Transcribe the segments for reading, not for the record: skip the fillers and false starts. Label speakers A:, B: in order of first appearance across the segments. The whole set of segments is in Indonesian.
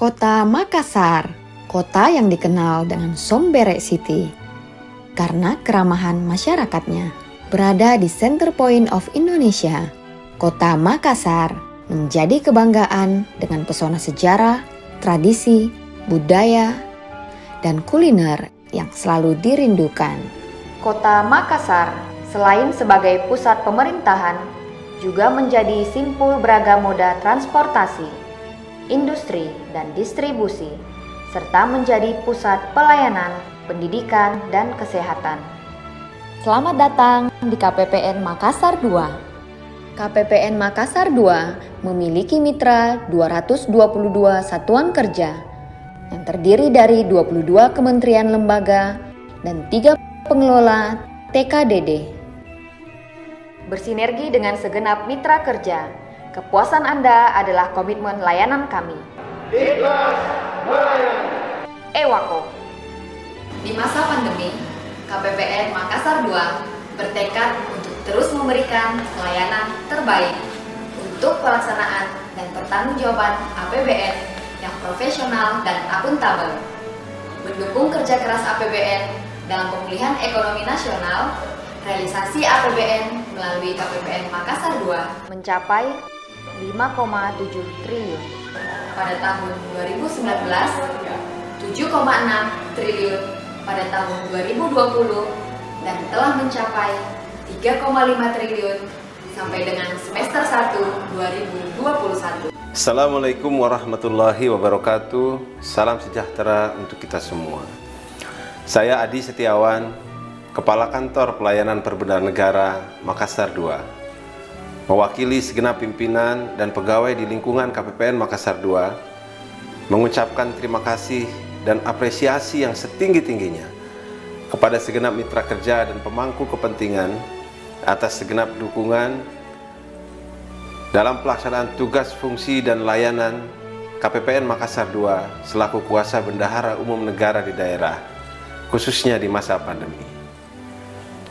A: Kota Makassar, kota yang dikenal dengan Sombere City karena keramahan masyarakatnya. Berada di center point of Indonesia, Kota Makassar menjadi kebanggaan dengan pesona sejarah, tradisi, budaya, dan kuliner yang selalu dirindukan. Kota Makassar, selain sebagai pusat pemerintahan, juga menjadi simpul beragam moda transportasi, industri, dan distribusi, serta menjadi pusat pelayanan, pendidikan, dan kesehatan. Selamat datang di KPPN Makassar II. KPPN Makassar II memiliki mitra 222 satuan kerja yang terdiri dari 22 kementerian lembaga dan 3 pengelola TKDD. Bersinergi dengan segenap mitra kerja, kepuasan Anda adalah komitmen layanan kami.
B: Ikhlas melayani.
A: Ewako. Di masa pandemi, KPPN Makassar II bertekad untuk terus memberikan pelayanan terbaik untuk pelaksanaan dan pertanggungjawaban APBN yang profesional dan akuntabel, mendukung kerja keras APBN dalam pemulihan ekonomi nasional. Realisasi APBN melalui KPPN Makassar II mencapai 5,7 triliun pada tahun 2019, 7,6 triliun pada tahun 2020, dan telah mencapai 3,5 triliun sampai dengan semester 1 2021.
B: Assalamualaikum warahmatullahi wabarakatuh. Salam sejahtera untuk kita semua. Saya Adi Setiawan, Kepala Kantor Pelayanan Perbendaharaan Negara Makassar II, mewakili segenap pimpinan dan pegawai di lingkungan KPPN Makassar II, mengucapkan terima kasih dan apresiasi yang setinggi-tingginya kepada segenap mitra kerja dan pemangku kepentingan atas segenap dukungan dalam pelaksanaan tugas fungsi dan layanan KPPN Makassar II selaku kuasa bendahara umum negara di daerah, khususnya di masa pandemi.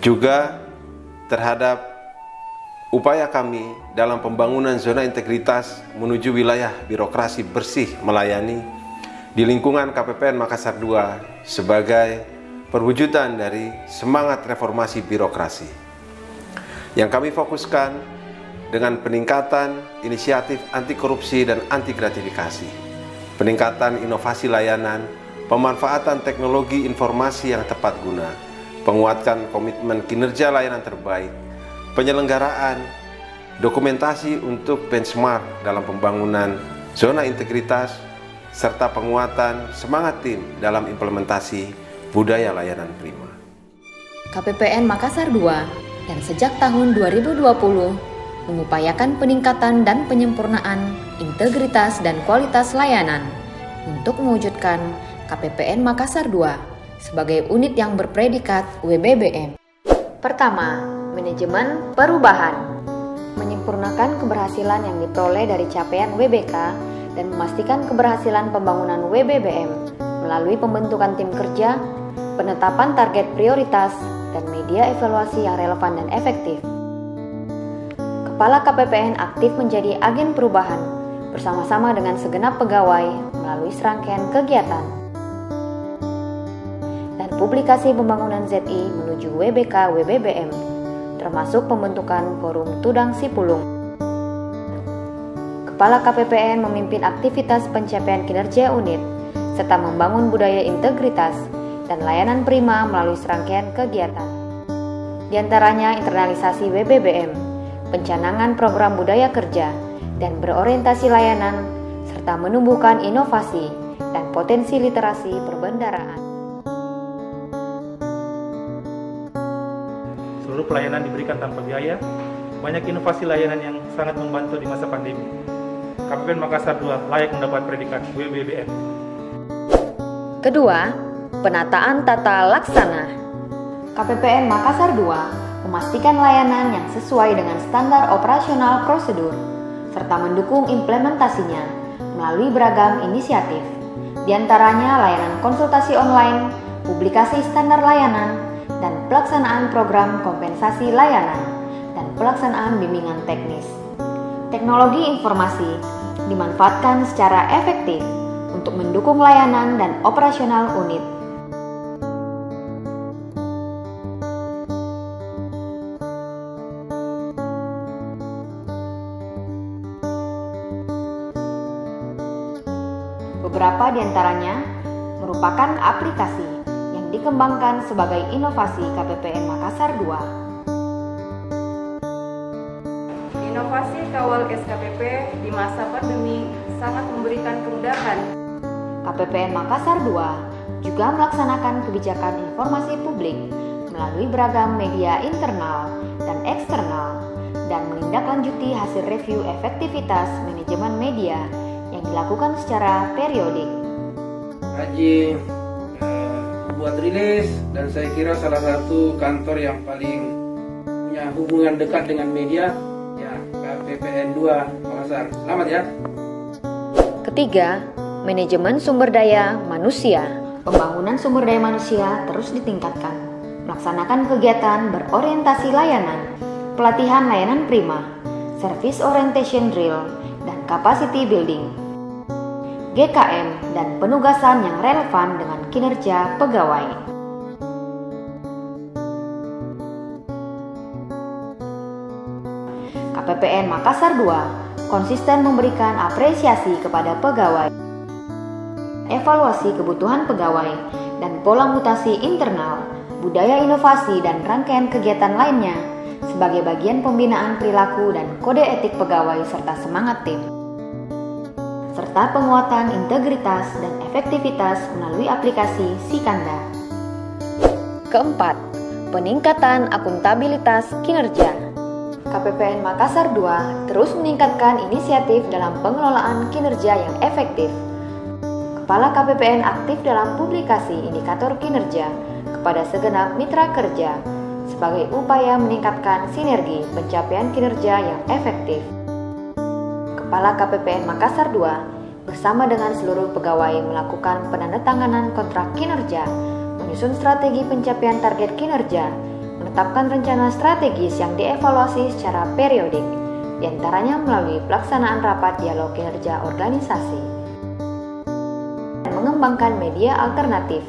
B: Juga terhadap upaya kami dalam pembangunan zona integritas menuju wilayah birokrasi bersih melayani di lingkungan KPPN Makassar II sebagai perwujudan dari semangat reformasi birokrasi yang kami fokuskan dengan peningkatan inisiatif anti korupsi dan anti gratifikasi, peningkatan inovasi layanan, pemanfaatan teknologi informasi yang tepat guna, penguatan komitmen kinerja layanan terbaik, penyelenggaraan dokumentasi untuk benchmark dalam pembangunan zona integritas, serta penguatan semangat tim dalam implementasi budaya layanan prima.
A: KPPN Makassar II dan sejak tahun 2020 mengupayakan peningkatan dan penyempurnaan integritas dan kualitas layanan untuk mewujudkan KPPN Makassar II sebagai unit yang berpredikat WBBM. Pertama, manajemen perubahan, menyempurnakan keberhasilan yang diperoleh dari capaian WBK dan memastikan keberhasilan pembangunan WBBM melalui pembentukan tim kerja, penetapan target prioritas, dan media evaluasi yang relevan dan efektif. Kepala KPPN aktif menjadi agen perubahan bersama-sama dengan segenap pegawai melalui serangkaian kegiatan dan publikasi pembangunan ZI menuju WBK WBBM, termasuk pembentukan Forum Tudang Sipulung. Kepala KPPN memimpin aktivitas pencapaian kinerja unit serta membangun budaya integritas dan layanan prima melalui serangkaian kegiatan. Di antaranya internalisasi WBBM, pencanangan program budaya kerja, dan berorientasi layanan, serta menumbuhkan inovasi dan potensi literasi perbendaharaan.
C: Seluruh pelayanan diberikan tanpa biaya, banyak inovasi layanan yang sangat membantu di masa pandemi. KPPN Makassar II layak mendapat predikat WBBM.
A: Kedua, penataan tata laksana. KPPN Makassar II memastikan layanan yang sesuai dengan standar operasional prosedur, serta mendukung implementasinya melalui beragam inisiatif, di antaranya layanan konsultasi online, publikasi standar layanan, dan pelaksanaan program kompensasi layanan, dan pelaksanaan bimbingan teknis. Teknologi informasi dimanfaatkan secara efektif untuk mendukung layanan dan operasional unit. Beberapa di antaranya merupakan aplikasi yang dikembangkan sebagai inovasi KPPN Makassar 2.
D: Inovasi kawal SKPP di masa pandemi sangat memberikan kemudahan.
A: KPPN Makassar 2 juga melaksanakan kebijakan informasi publik melalui beragam media internal dan eksternal dan menindaklanjuti hasil review efektivitas manajemen media yang dilakukan secara periodik.
E: Rajin buat rilis, dan saya kira salah satu kantor yang paling punya hubungan dekat dengan media ya KPPN 2 Makassar. Selamat ya.
A: Ketiga, manajemen sumber daya manusia. Pembangunan sumber daya manusia terus ditingkatkan, melaksanakan kegiatan berorientasi layanan, pelatihan layanan prima, service orientation drill, dan capacity building, GKM, dan penugasan yang relevan dengan kinerja pegawai. KPPN Makassar 2 konsisten memberikan apresiasi kepada pegawai, evaluasi kebutuhan pegawai, dan pola mutasi internal, budaya inovasi, dan rangkaian kegiatan lainnya sebagai bagian pembinaan perilaku dan kode etik pegawai serta semangat tim, serta penguatan integritas dan efektivitas melalui aplikasi Sikanda. Keempat, peningkatan akuntabilitas kinerja. KPPN Makassar 2 terus meningkatkan inisiatif dalam pengelolaan kinerja yang efektif. Kepala KPPN aktif dalam publikasi indikator kinerja kepada segenap mitra kerja sebagai upaya meningkatkan sinergi pencapaian kinerja yang efektif. Kepala KPPN Makassar 2 bersama dengan seluruh pegawai melakukan penandatanganan kontrak kinerja, menyusun strategi pencapaian target kinerja, menetapkan rencana strategis yang dievaluasi secara periodik, diantaranya melalui pelaksanaan rapat dialog kinerja organisasi, dan mengembangkan media alternatif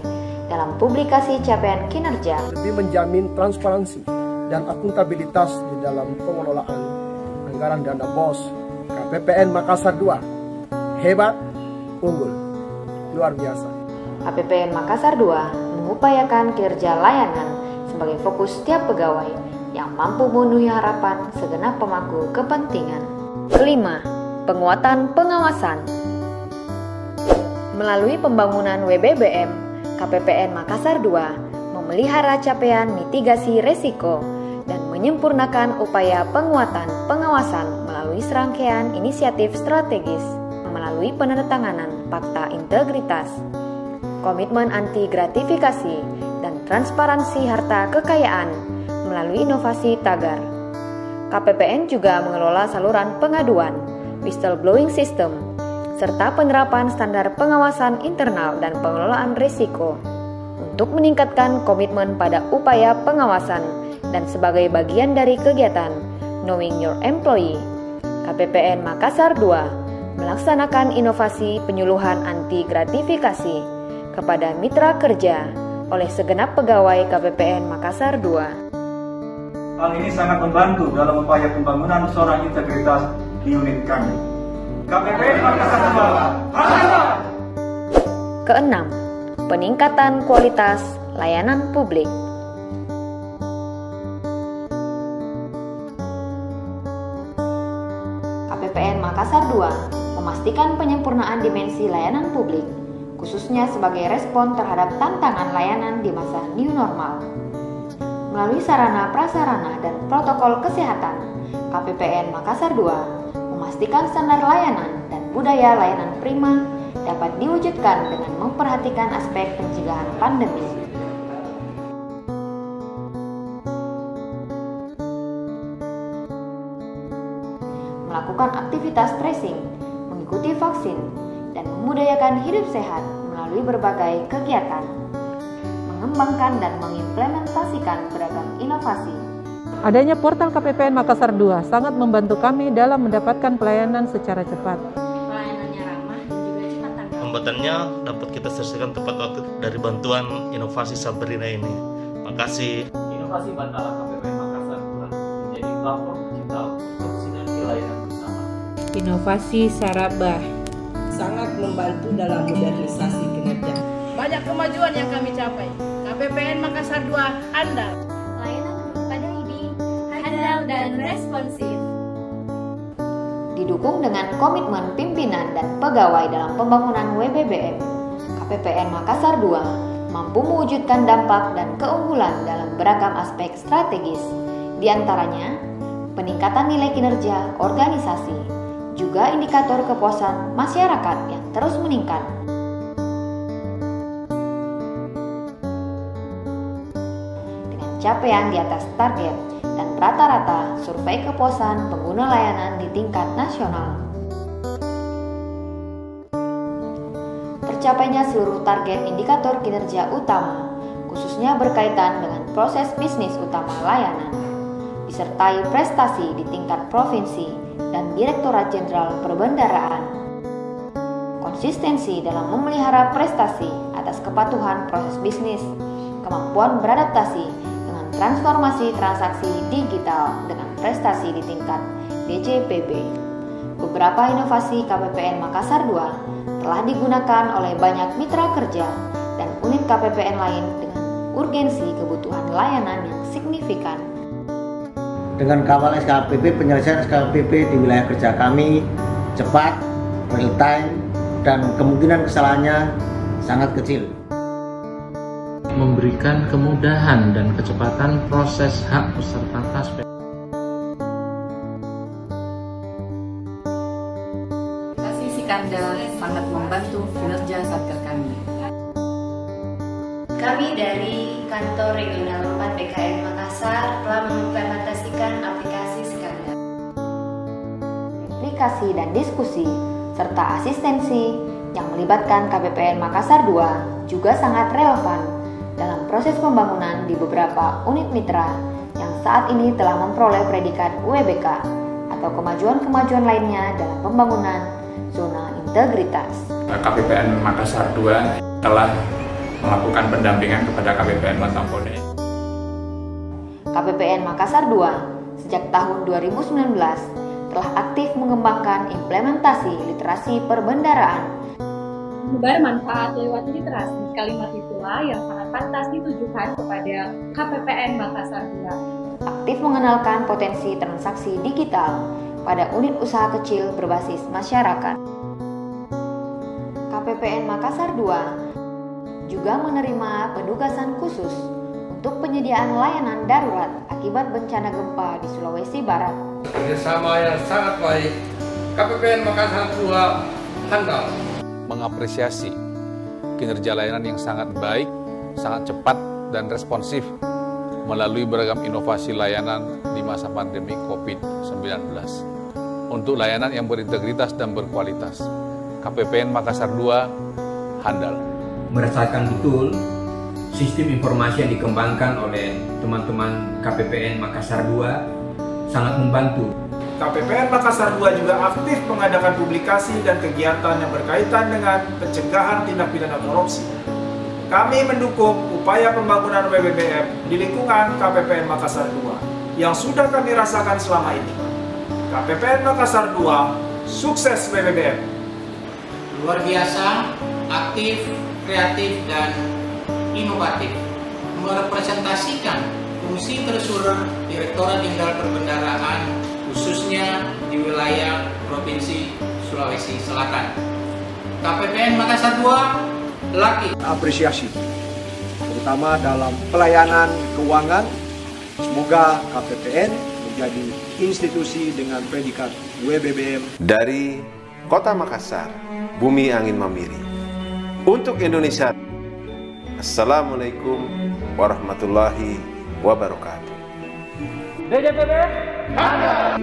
A: dalam publikasi capaian kinerja.
F: Lebih menjamin transparansi dan akuntabilitas di dalam pengelolaan anggaran dana BOS. KPPN Makassar 2 hebat, unggul, luar biasa.
A: KPPN Makassar 2 mengupayakan kinerja layanan sebagai fokus setiap pegawai yang mampu memenuhi harapan segenap pemangku kepentingan. Kelima, penguatan pengawasan. Melalui pembangunan WBBM, KPPN Makassar 2 memelihara capaian mitigasi resiko dan menyempurnakan upaya penguatan pengawasan melalui serangkaian inisiatif strategis, melalui penandatanganan Fakta Integritas, komitmen anti gratifikasi, dan transparansi harta kekayaan melalui inovasi tagar. KPPN juga mengelola saluran pengaduan, whistleblowing system, serta penerapan standar pengawasan internal dan pengelolaan risiko untuk meningkatkan komitmen pada upaya pengawasan dan sebagai bagian dari kegiatan Knowing Your Employee. KPPN Makassar 2 melaksanakan inovasi penyuluhan anti gratifikasi kepada mitra kerja oleh segenap pegawai KPPN Makassar 2.
G: Hal ini sangat membantu dalam upaya pembangunan zona integritas di unit kami. KPPN Makassar 2.
A: Keenam, peningkatan kualitas layanan publik. KPPN Makassar 2 memastikan penyempurnaan dimensi layanan publik, khususnya sebagai respon terhadap tantangan layanan di masa new normal. Melalui sarana prasarana dan protokol kesehatan, KPPN Makassar 2 memastikan standar layanan dan budaya layanan prima dapat diwujudkan dengan memperhatikan aspek pencegahan pandemi. Melakukan aktivitas tracing, mengikuti vaksin, dan memudayakan hidup sehat melalui berbagai kegiatan, mengembangkan dan mengimplementasikan beragam inovasi.
H: Adanya portal KPPN Makassar 2 sangat membantu kami dalam mendapatkan pelayanan secara cepat.
I: Pelayanannya ramah dan juga cepat tanggap. keterlambatannya dapat kita selesaikan tepat waktu dari bantuan inovasi Sabrina ini. Makasih.
J: Inovasi Batara KPPN Makassar menjadi platform digital untuk sinergi layanan bersama.
K: Inovasi Sarabah
L: sangat membantu dalam modernisasi kinerja.
M: Banyak kemajuan yang kami capai. KPPN Makassar 2 handal.
N: Layanan pada ini handal dan responsif.
A: Didukung dengan komitmen pimpinan dan pegawai dalam pembangunan WBBM, KPPN Makassar 2 mampu mewujudkan dampak dan keunggulan dalam beragam aspek strategis, di antaranya peningkatan nilai kinerja organisasi, juga indikator kepuasan masyarakat yang terus meningkat. Dengan capaian di atas target dan rata-rata survei kepuasan pengguna layanan di tingkat nasional. Tercapainya seluruh target indikator kinerja utama, khususnya berkaitan dengan proses bisnis utama layanan, disertai prestasi di tingkat provinsi dan Direktorat Jenderal Perbendaraan. Konsistensi dalam memelihara prestasi atas kepatuhan proses bisnis, kemampuan beradaptasi dengan transformasi transaksi digital dengan prestasi di tingkat DJPB. Beberapa inovasi KPPN Makassar 2 telah digunakan oleh banyak mitra kerja dan unit KPPN lain dengan urgensi kebutuhan layanan yang signifikan.
O: Dengan kawal SKPP, penyelesaian SKPP di wilayah kerja kami cepat, real time, dan kemungkinan kesalahannya sangat kecil.
P: Memberikan kemudahan dan kecepatan proses hak peserta KASP.
Q: Aplikasi Sikanda sangat membantu kinerja satker kami.
N: Kami dari Kantor Regional 4 BKN Makassar telah mengimplementasikan aplikasi Sikanda.
A: Aplikasi dan diskusi serta asistensi yang melibatkan KPPN Makassar 2 juga sangat relevan dalam proses pembangunan di beberapa unit mitra yang saat ini telah memperoleh predikat WBK atau kemajuan-kemajuan lainnya dalam pembangunan zona integritas.
R: KPPN Makassar 2 telah melakukan pendampingan kepada KPPN Matampone.
A: KPPN Makassar 2 sejak tahun 2019 telah aktif mengembangkan implementasi literasi perbendaraan.
S: Menyebar manfaat lewat literasi, kalimat itulah yang sangat pantas ditujukan kepada KPPN Makassar 2.
A: Aktif mengenalkan potensi transaksi digital pada unit usaha kecil berbasis masyarakat. KPPN Makassar 2 juga menerima penugasan khusus untuk penyediaan layanan darurat akibat bencana gempa di Sulawesi Barat.
E: Kerjasama yang sangat baik, KPPN Makassar 2 handal.
T: Mengapresiasi kinerja layanan yang sangat baik, sangat cepat dan responsif melalui beragam inovasi layanan di masa pandemi COVID-19 untuk layanan yang berintegritas dan berkualitas. KPPN Makassar 2 handal.
U: Merasakan betul sistem informasi yang dikembangkan oleh teman-teman KPPN Makassar 2 sangat membantu.
V: KPPN Makassar 2 juga aktif mengadakan publikasi dan kegiatan yang berkaitan dengan pencegahan tindak pidana korupsi. Kami mendukung upaya pembangunan WBBM di lingkungan KPPN Makassar 2 yang sudah kami rasakan selama ini. KPPN Makassar 2 sukses WBBM.
E: Luar biasa, aktif, kreatif, dan inovatif. Merepresentasikan fungsi tersurat Direktorat Jenderal Perbendaraan khususnya di wilayah Provinsi Sulawesi Selatan. KPPN Makassar 2 laki.
F: Apresiasi, terutama dalam pelayanan keuangan. Semoga KPPN menjadi institusi dengan predikat WBBM.
B: Dari Kota Makassar, Bumi Angin Mamiri. Untuk Indonesia, Assalamualaikum warahmatullahi wabarakatuh.
C: DJPB handal.